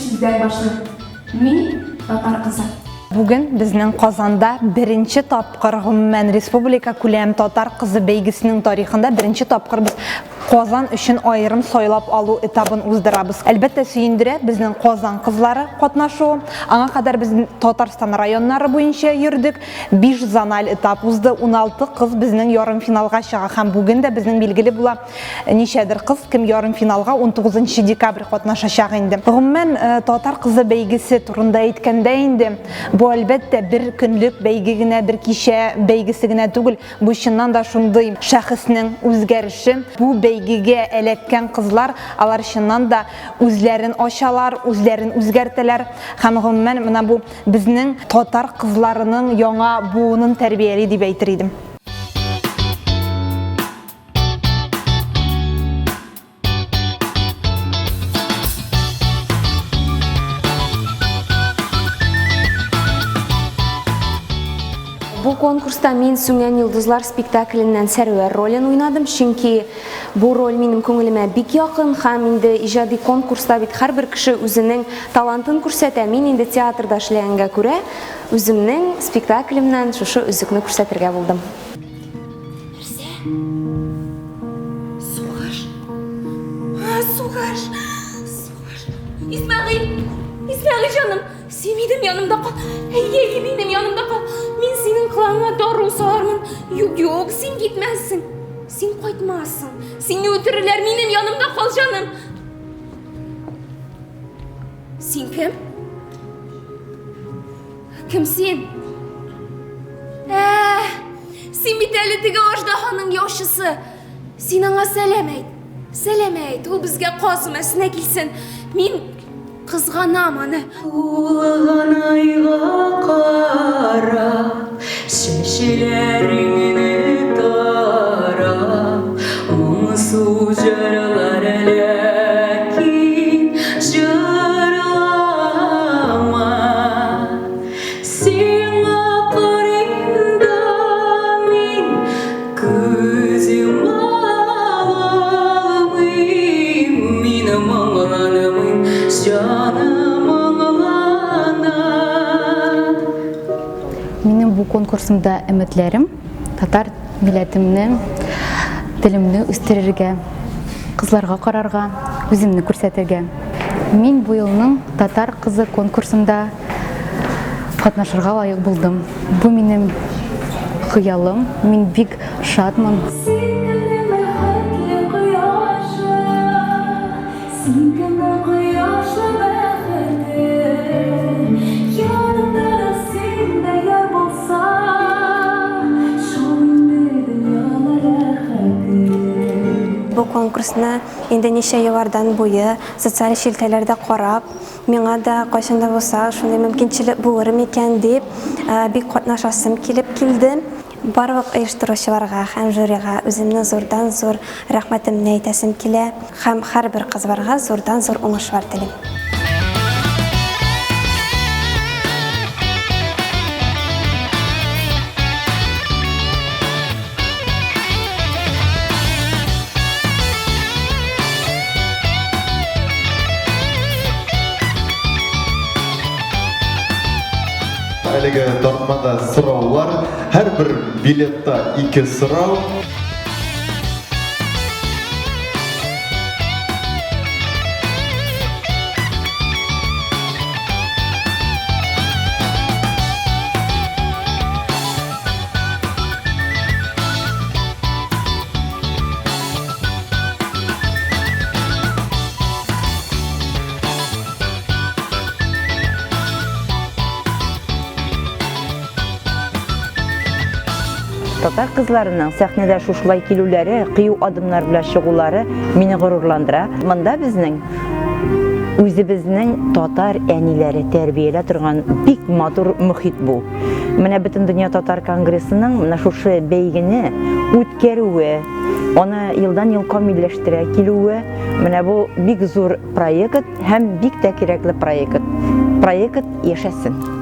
сүздән башлыйм. Мин татар кызы. Бүген безнең Казанда беренче тапкыр гомумән республика күләм татар кызы бәйгесенең тарихында беренче тапкыр без Казан өчен аерым сайлап алу этабын уздырабыз. Әлбәттә сөендерә безнең Казан кызлары катнашу. Аңа кадәр без Татарстан районнары буенча йөрдек. 5 зональ этап узды. 16 кыз безнең ярым финалга чыга һәм бүген дә безнең билгеле була ничәдер кыз кем ярым финалга 19 декабрь катнашачак инде. Гомумән татар кызы бәйгесе турында әйткәндә инде бу әлбәттә бер көнлек бәйге генә, бер кичә бәйгесе генә түгел. Бу чыннан да шундый шәхеснең үзгәреше. Бу бәйгегә эләккән кызлар, алар чыннан да үзләрен ачалар, үзләрен үзгәртәләр. Һәм гомумән менә бу безнең татар кызларының яңа буынын тәрбияли дип әйтер идем. Бу конкурста мин Сүнгән йолдызлар спектакленнән Сәрвәр ролен уйнадым, чөнки бу роль минем күңелемә бик якын һәм инде иҗади конкурста бит һәрбер кеше үзенең талантын күрсәтә. Мин инде театрда эшләгәнгә күрә, үземнең спектаклемнән шушы үзекне күрсәтергә булдым. Сугаш. Исмәгыйль җаным, син минем янымда кал. Әйе, минем янымда кал. Мин синең кылаңа дару салармын. Юк, син китмәссең. Син кайтмассың. Сине үтерерләр, минем янымда кал, җаным. Син кем? Кем син? Син бит әле теге аждаһаның яучысы. Син аңа сәлам әйт. Сәлам әйт, ул безгә казмасына килсен. Мин кызганам аны. Улыган айга карап, шешеләреңне тарап, уңсу җырлар ләкин җырлама. Сиңа карыйм да мин күзем алмыйм, минем аңланым җаным. Минем бу конкурсымда өметләрем татар милләтемне, телемне үстерергә, кызларга карарга, үземне күрсәтергә. Мин бу елның татар кызы конкурсында катнашырга лаек булдым. Бу минем хыялым, мин бик шатмын. Бу конкурсны инде ничә еллардан буе социаль шелтәләрдә карап, миңа да кайчан да булса шундый мөмкинчелек булыр микән дип бик катнашасым килде. Барлык оештыручыларга һәм жюрига үземнең зурдан зур рәхмәтемне әйтәсем килә һәм һәрбер кызларга зурдан зур уңышлар телим. Әлеге тартмада сұраулар, һәрбер билетта 2 сұрау. Татар кызларының сәхнәдә шушылай килүләре, кыю адымнар белән чыгулары мине горурландыра. Монда безнең үзебезнең татар әниләре тәрбиялә торган бик матур мөхит бу. Менә бөтен дөнья татар конгрессының менә шушы бәйгене үткәрүе, аны елдан ел камилләштерә килүе, менә бу бик зур проект һәм бик тә кирәкле проект. Проект яшәсен.